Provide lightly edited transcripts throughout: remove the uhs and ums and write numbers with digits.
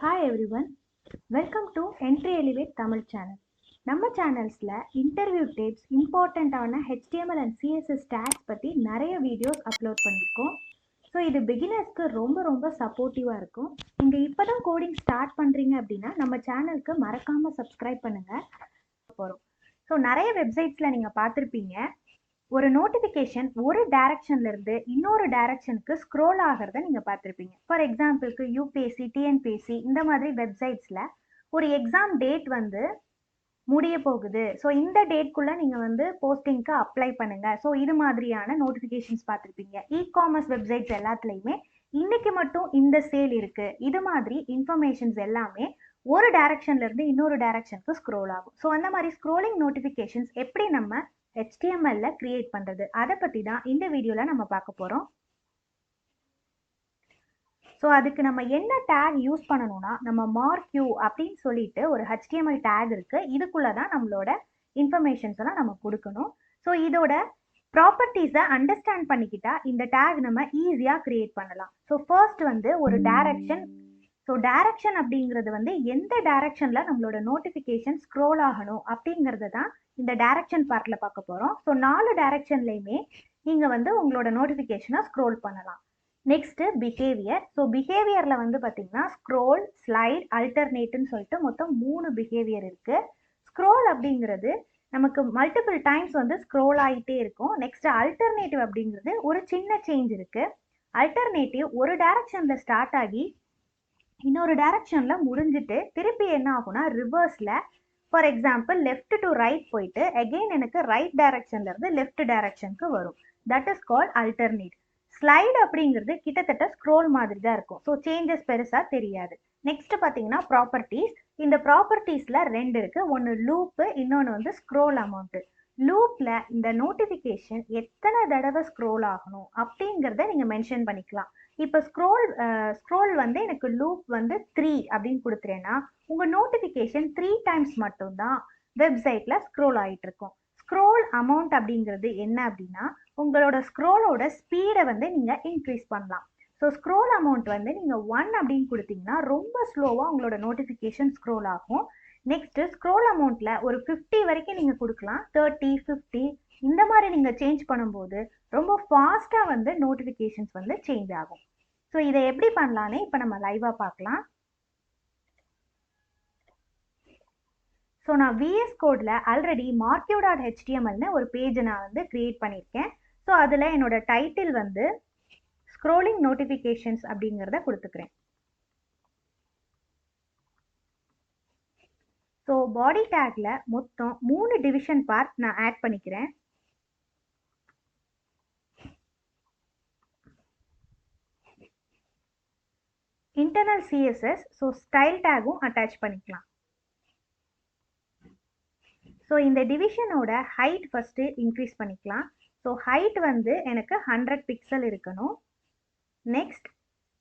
Hi everyone, welcome to Entri Elevate Tamil channel. நம்ம சேனல்ஸ்ல interview tips, இம்பார்ட்டண்ட்டான HTML and CSS tax பற்றி நிறைய videos upload பண்ணியிருக்கோம். So இது பிகினர்ஸ்க்கு ரொம்ப சப்போர்ட்டிவாக இருக்கும். நீங்கள் இப்போ தான் கோடிங் ஸ்டார்ட் பண்ணுறீங்க அப்படின்னா நம்ம சேனலுக்கு மறக்காமல் சப்ஸ்கிரைப் பண்ணுங்கள். போகிறோம். ஸோ நிறைய வெப்சைட்ஸில் நீங்கள் பார்த்துருப்பீங்க, ஒரு நோட்டிஃபிகேஷன் ஒரு டைரக்ஷன்ல இருந்து இன்னொரு டைரக்ஷனுக்கு ஸ்க்ரோல் ஆகிறத நீங்க பார்த்துருப்பீங்க. ஃபார் எக்ஸாம்பிளுக்கு யூபிஎஸ்சி, டிஎன்பிஎஸ்சி இந்த மாதிரி வெப்சைட்ஸ்ல ஒரு எக்ஸாம் டேட் வந்து முடிய போகுது, ஸோ இந்த டேட்குள்ள நீங்க வந்து போஸ்டிங்க்கு அப்ளை பண்ணுங்க, ஸோ இது மாதிரியான நோட்டிஃபிகேஷன்ஸ் பார்த்துருப்பீங்க. இ-காமர்ஸ் வெப்சைட்ஸ் எல்லாத்துலேயுமே இன்னைக்கு மட்டும் இந்த சேல் இருக்கு, இது மாதிரி இன்ஃபர்மேஷன்ஸ் எல்லாமே ஒரு டைரக்ஷன்ல இருந்து இன்னொரு டைரக்ஷனுக்கு ஸ்க்ரோல் ஆகும். ஸோ அந்த மாதிரி ஸ்க்ரோலிங் நோட்டிஃபிகேஷன்ஸ் எப்படி நம்ம HTML கிரியேட் பண்றது, அதை பத்தி தான் இந்த வீடியோல நம்ம பார்க்க போறோம். ஸோ அதுக்கு நம்ம என்ன டேக் யூஸ் பண்ணணும்னா, நம்ம மார்க் யூ அப்படின்னு சொல்லிட்டு ஒரு HTML டேக் இருக்கு. இதுக்குள்ள தான் நம்மளோட இன்ஃபர்மேஷன்ஸ் எல்லாம் நம்ம கொடுக்கணும். ஸோ இதோட ப்ராப்பர்ட்டிஸை அண்டர்ஸ்டாண்ட் பண்ணிக்கிட்டா இந்த டேக் நம்ம ஈஸியாக கிரியேட் பண்ணலாம். ஸோ ஃபர்ஸ்ட் வந்து ஒரு டைரக்ஷன். ஸோ டைரக்ஷன் அப்படிங்கிறது வந்து எந்த டைரக்ஷன்ல நம்மளோட நோட்டிஃபிகேஷன் ஸ்க்ரோல் ஆகணும் அப்படிங்கிறது தான் இந்த டைரக்ஷன் பார்ட்ல பார்க்க போறோம். ஸோ 4 டைரக்ஷன்லையுமே நீங்க வந்து உங்களோட நோட்டிஃபிகேஷனை ஸ்க்ரோல் பண்ணலாம். Next behaviour. ஸோ பிஹேவியர்ல வந்து பார்த்தீங்கன்னா ஸ்க்ரோல், ஸ்லைட், அல்டர்னேட்னு சொல்லிட்டு மொத்தம் 3 பிஹேவியர் இருக்கு. ஸ்க்ரோல் அப்படிங்கிறது நமக்கு மல்டிபிள் டைம்ஸ் வந்து ஸ்க்ரோல் ஆகிட்டே இருக்கும். நெக்ஸ்ட் அல்டர்னேட்டிவ் அப்படிங்கிறது ஒரு சின்ன சேஞ்ச் இருக்கு. அல்டர்னேட்டிவ் ஒரு டைரக்ஷன்ல ஸ்டார்ட் ஆகி இன்னொரு டைரக்ஷன்ல முடிஞ்சிட்டு திருப்பி என்ன ஆகும்னா ரிவர்ஸ்ல, for example left to right போயிட்டு அகெயின் எனக்கு ரைட் டைரக்ஷன்ல இருந்து லெஃப்ட் டைரக்ஷனுக்கு வரும். That is called alternate. Slide அப்படிங்கிறது கிட்டத்தட்ட ஸ்க்ரோல் மாதிரி தான் இருக்கும். ஸோ சேஞ்சஸ் பெருசா தெரியாது. நெக்ஸ்ட் பார்த்தீங்கன்னா ப்ராப்பர்ட்டிஸ். இந்த ப்ராப்பர்ட்டிஸ்ல 2 இருக்கு. ஒன்று லூப்பு, இன்னொன்று வந்து ஸ்க்ரோல் அமௌண்ட். லூப்ல இந்த நோட்டிஃபிகேஷன் எத்தனை தடவை ஸ்க்ரோல் ஆகணும் அப்படிங்கிறத நீங்க மென்ஷன் பண்ணிக்கலாம். இப்போ ஸ்க்ரோல் வந்து எனக்கு லூப் வந்து 3 அப்படின்னு கொடுத்துறேன்னா உங்க நோட்டிஃபிகேஷன் 3 டைம்ஸ் மட்டும்தான் வெப்சைட்ல ஸ்க்ரோல் ஆகிட்டு இருக்கும். ஸ்க்ரோல் அமௌண்ட் அப்படிங்கிறது என்ன அப்படின்னா உங்களோட ஸ்க்ரோலோட ஸ்பீடை வந்து நீங்க இன்க்ரீஸ் பண்ணலாம். ஸோ ஸ்க்ரோல் அமௌண்ட் வந்து நீங்க 1 அப்படின்னு கொடுத்தீங்கன்னா ரொம்ப ஸ்லோவா உங்களோட நோட்டிஃபிகேஷன் ஸ்க்ரோல் ஆகும். நெக்ஸ்ட் ஸ்க்ரோல் அமௌண்ட்ல ஒரு 50 வரைக்கும் நீங்க கொடுக்கலாம். 30, 50 இந்த மாதிரி நீங்க சேஞ்ச் பண்ணும்போது ரொம்ப ஃபாஸ்டா வந்து நோட்டிஃபிகேஷன்ஸ் வந்து சேஞ்ச் ஆகும். ஸோ இதை எப்படி பண்ணலான்னு இப்போ நம்ம லைவா பார்க்கலாம். ஸோ நான் விஎஸ் கோட்ல ஆல்ரெடி markew.htmlனு ஒரு பேஜ் நான் வந்து கிரியேட் பண்ணியிருக்கேன். ஸோ அதில் என்னோட டைட்டில் வந்து ஸ்க்ரோலிங் நோட்டிஃபிகேஷன்ஸ் அப்படிங்கிறத கொடுத்துக்கிறேன். ஸோ பாடி டேக்ல மொத்தம் 3 டிவிஷன் பார்ட் நான் ஆட் பண்ணிக்கிறேன். இன்டர்னல் CSS, ஸோ ஸ்டைல் டேகும் அட்டாச் பண்ணிக்கலாம். ஸோ இந்த டிவிஷனோட ஹைட் ஃபர்ஸ்ட் இன்க்ரீஸ் பண்ணிக்கலாம். ஸோ ஹைட் வந்து எனக்கு 100 பிக்சல் இருக்கணும். நெக்ஸ்ட்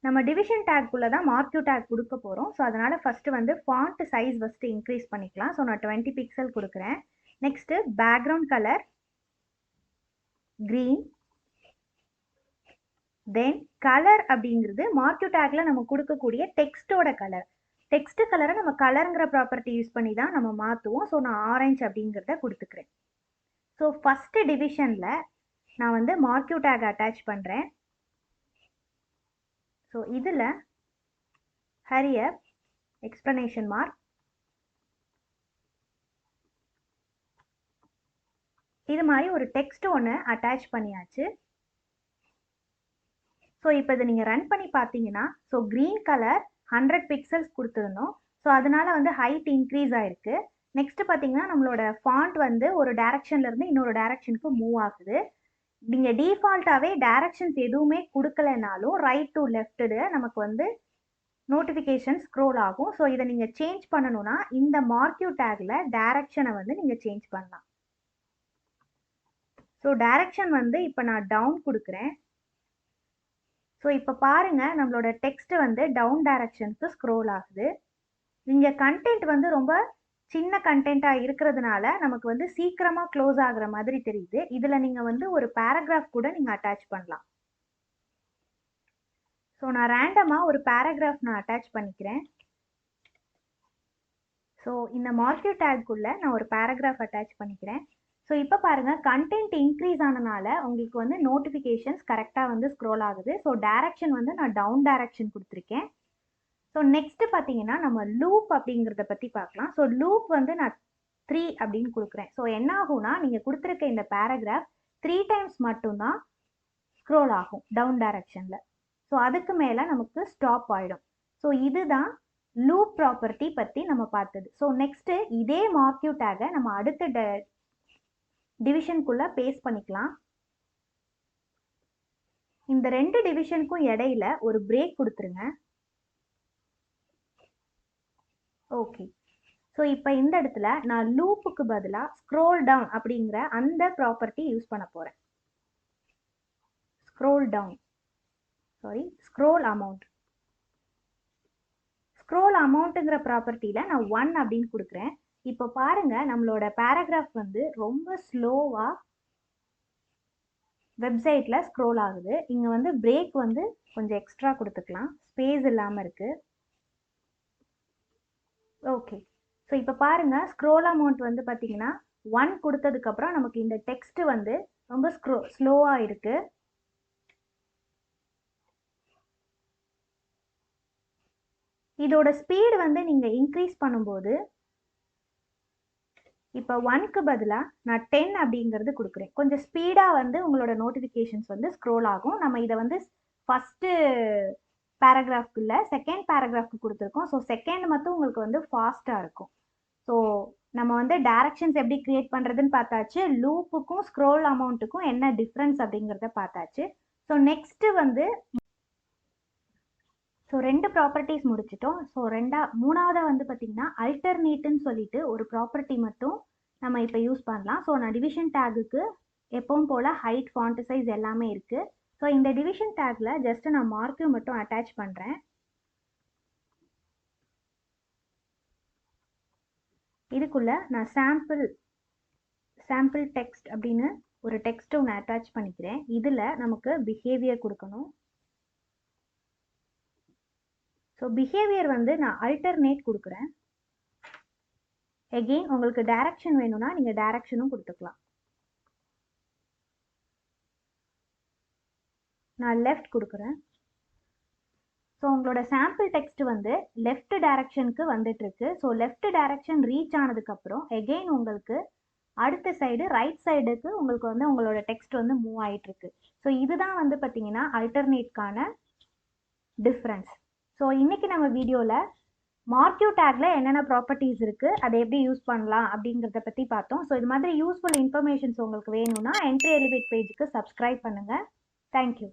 நம்ம டிவிஷன் டேக்குள்ள தான் மார்க்யூ டேக் கொடுக்க போகிறோம். ஸோ அதனால் ஃபஸ்ட்டு வந்து ஃபாண்ட் சைஸ் ஃபஸ்ட்டு இன்க்ரீஸ் பண்ணிக்கலாம். ஸோ நான் 20 பிக்சல் கொடுக்குறேன். Next background colour green. தென் கலர் அப்படிங்கிறது மார்க்யூ டேக்ல நம்ம கொடுக்கக்கூடிய டெக்ஸ்டோட கலர். டெக்ஸ்ட் கலரை நம்ம கலருங்கிற ப்ராப்பர்ட்டி யூஸ் பண்ணி தான் நம்ம மாற்றுவோம். ஸோ நான் ஆரஞ்சு அப்படிங்கிறத கொடுத்துக்கிறேன். ஸோ ஃபஸ்ட்டு டிவிஷனில் நான் வந்து மார்க்யூ டேக் அட்டாச் பண்ணுறேன். ஸோ இதில் ஹரி அப் எக்ஸ்ப்ளனேஷன் மார்க், இது மாதிரி ஒரு டெக்ஸ்ட் ஒன்று அட்டாச் பண்ணியாச்சு. ஸோ இப்போ இதை நீங்கள் ரன் பண்ணி பார்த்தீங்கன்னா ஸோ க்ரீன் கலர் 100 பிக்சல்ஸ் கொடுத்துருந்தோம். ஸோ அதனால வந்து ஹைட் இன்க்ரீஸ் ஆயிருக்கு. நெக்ஸ்ட் பார்த்தீங்கன்னா நம்மளோட ஃபாண்ட் வந்து ஒரு டைரக்ஷன்ல இருந்து இன்னொரு டைரக்ஷனுக்கு மூவ் ஆகுது. நீங்கள் டிஃபால்ட்டாகவே டைரக்ஷன்ஸ் எதுவுமே கொடுக்கலனாலும் ரைட் டு லெஃப்ட்டு நமக்கு வந்து நோட்டிஃபிகேஷன் ஸ்க்ரோல் ஆகும். ஸோ இதை நீங்கள் சேஞ்ச் பண்ணணும்னா இந்த மார்க்யூ டேக்ல டைரக்ஷனை வந்து நீங்கள் சேஞ்ச் பண்ணலாம். ஸோ டைரக்ஷன் வந்து இப்போ நான் டவுன் கொடுக்குறேன். ஸோ இப்போ பாருங்க நம்மளோட டெக்ஸ்ட் வந்து டவுன் டைரக்ஷனுக்கு ஸ்க்ரோல் ஆகுது. இங்கே கண்டென்ட் வந்து ரொம்ப சின்ன கண்டென்ட்டாக இருக்கிறதுனால நமக்கு வந்து சீக்கிரமாக க்ளோஸ் ஆகுற மாதிரி தெரியுது. இதில் நீங்கள் வந்து ஒரு பேராகிராஃப் கூட நீங்கள் அட்டாச் பண்ணலாம். ஸோ நான் ரேண்டமாக ஒரு பேராகிராஃப் நான் அட்டாச் பண்ணிக்கிறேன். ஸோ இந்த மார்க்யூ டேக்குள்ளே நான் ஒரு பேராகிராஃப் அட்டாச் பண்ணிக்கிறேன். ஸோ இப்போ பாருங்கள், கண்டென்ட் இன்க்ரீஸ் ஆனனால உங்களுக்கு வந்து நோட்டிஃபிகேஷன்ஸ் கரெக்டாக வந்து ஸ்க்ரோல் ஆகுது. ஸோ டைரக்ஷன் வந்து நான் டவுன் டைரக்ஷன் கொடுத்துருக்கேன். ஸோ நெக்ஸ்ட் பார்த்தீங்கன்னா நம்ம லூப் அப்படிங்கிறத பற்றி பார்க்கலாம். ஸோ லூப் வந்து நான் 3 அப்படின்னு கொடுக்குறேன். ஸோ என்ன ஆகும்னா, நீங்கள் கொடுத்துருக்க இந்த பேராகிராஃப் 3 டைம்ஸ் மட்டும்தான் ஸ்க்ரோல் ஆகும் டவுன் டைரக்ஷனில். ஸோ அதுக்கு மேலே நமக்கு ஸ்டாப் ஆகிடும். ஸோ இதுதான் லூப் ப்ராப்பர்ட்டி பற்றி நம்ம பார்த்தது. ஸோ நெக்ஸ்ட்டு இதே மார்க்யூ டேகை நம்ம அடுத்த டிவிஷனுக்குள்ளே பேஸ்ட் பண்ணிக்கலாம். இந்த 2 டிவிஷனுக்கும் இடையில ஒரு பிரேக் கொடுத்துருங்க. ஓகே. ஸோ இப்போ இந்த இடத்துல நான் லூப்புக்கு பதிலாக ஸ்க்ரோல் டவுன் அப்படிங்கிற அந்த ப்ராப்பர்ட்டி யூஸ் பண்ண போகிறேன். Scroll down, scroll amount. Scroll அமௌண்ட்டுங்கிற ப்ராப்பர்ட்டியில் நான் 1 அப்படின்னு கொடுக்குறேன். இப்போ பாருங்கள், நம்மளோட பேராகிராஃப் வந்து ரொம்ப ஸ்லோவாக வெப்சைட்டில் ஸ்க்ரோல் ஆகுது. இங்கே வந்து பிரேக் வந்து கொஞ்சம் எக்ஸ்ட்ரா கொடுத்துக்கலாம், ஸ்பேஸ் இல்லாமல் இருக்குது. ஓகே. ஸோ இப்போ பாருங்கள், ஸ்க்ரோல் அமௌண்ட் வந்து பார்த்தீங்கன்னா 1 கொடுத்ததுக்கப்புறம் நமக்கு இந்த டெக்ஸ்ட் வந்து ரொம்ப ஸ்லோவாக இருக்குது. இதோட ஸ்பீடு வந்து நீங்கள் இன்க்ரீஸ் பண்ணும்போது இப்போ 1க்கு பதிலாக நான் 10 அப்படிங்கிறது கொடுக்குறேன். கொஞ்சம் ஸ்பீடாக வந்து உங்களோட நோட்டிஃபிகேஷன்ஸ் வந்து ஸ்க்ரோல் ஆகும். நம்ம இதை வந்து ஃபஸ்ட்டு பேராகிராஃப்க்கு இல்லை, செகண்ட் பேராகிராஃப்க்கு கொடுத்துருக்கோம். ஸோ செகண்ட் மட்டும் உங்களுக்கு வந்து ஃபாஸ்ட்டாக இருக்கும். ஸோ நம்ம வந்து டைரக்ஷன்ஸ் எப்படி க்ரியேட் பண்ணுறதுன்னு பார்த்தாச்சு. லூப்புக்கும் ஸ்க்ரோல் அமௌண்ட்டுக்கும் என்ன டிஃப்ரென்ஸ் அப்படிங்கிறத பார்த்தாச்சு. ஸோ நெக்ஸ்ட்டு வந்து ஸோ 2 ப்ராப்பர்ட்டிஸ் முடிச்சிட்டோம். ஸோ மூணாவதாக வந்து பார்த்திங்கன்னா அல்டர்னேட்டுன்னு சொல்லிட்டு ஒரு ப்ராப்பர்ட்டி மட்டும் நம்ம இப்போ யூஸ் பண்ணலாம். ஸோ நான் டிவிஷன் டேகுக்கு எப்பவும் போல் ஹைட், ஃபாண்ட் சைஸ் எல்லாமே இருக்குது. ஸோ இந்த டிவிஷன் டேக்கில் ஜஸ்ட் நான் மார்க்யூ மட்டும் அட்டாச் பண்ணுறேன். இதுக்குள்ளே நான் சாம்பிள் டெக்ஸ்ட் அப்படின்னு ஒரு டெக்ஸ்ட் ஒன்று அட்டாச் பண்ணிக்கிறேன். இதில் நமக்கு பிஹேவியர் கொடுக்கணும். ஸோ பிஹேவியர் வந்து நான் அல்டர்னேட் கொடுக்குறேன். எகெயின் உங்களுக்கு டைரக்ஷன் வேணும்னா நீங்கள் டைரக்ஷனும் கொடுத்துக்கலாம். நான் லெஃப்ட் கொடுக்குறேன். ஸோ உங்களோட சாம்பிள் டெக்ஸ்ட் வந்து லெஃப்ட் டைரக்ஷனுக்கு வந்துட்டுருக்கு. ஸோ லெஃப்ட் டைரக்ஷன் ரீச் ஆனதுக்கப்புறம் எகெயின் உங்களுக்கு அடுத்த சைடு ரைட் சைடுக்கு உங்களுக்கு வந்து உங்களோட டெக்ஸ்ட் வந்து மூவ் ஆகிட்டுருக்கு. ஸோ இதுதான் வந்து பார்த்தீங்கன்னா அல்டர்னேட்கான டிஃப்ரென்ஸ். ஸோ இன்றைக்கி நம்ம வீடியோவில் மார்க்யூ டேக்ல என்னென்ன ப்ராப்பர்ட்டிஸ் இருக்குது, அதை எப்படி யூஸ் பண்ணலாம் அப்படிங்கிறத பற்றி பார்த்தோம். ஸோ இது மாதிரி யூஸ்ஃபுல் இன்ஃபர்மேஷன்ஸ் உங்களுக்கு வேணும்னா என்ட்ரி எலிவேட் பேஜுக்கு சப்ஸ்கிரைப் பண்ணுங்கள். தேங்க்யூ.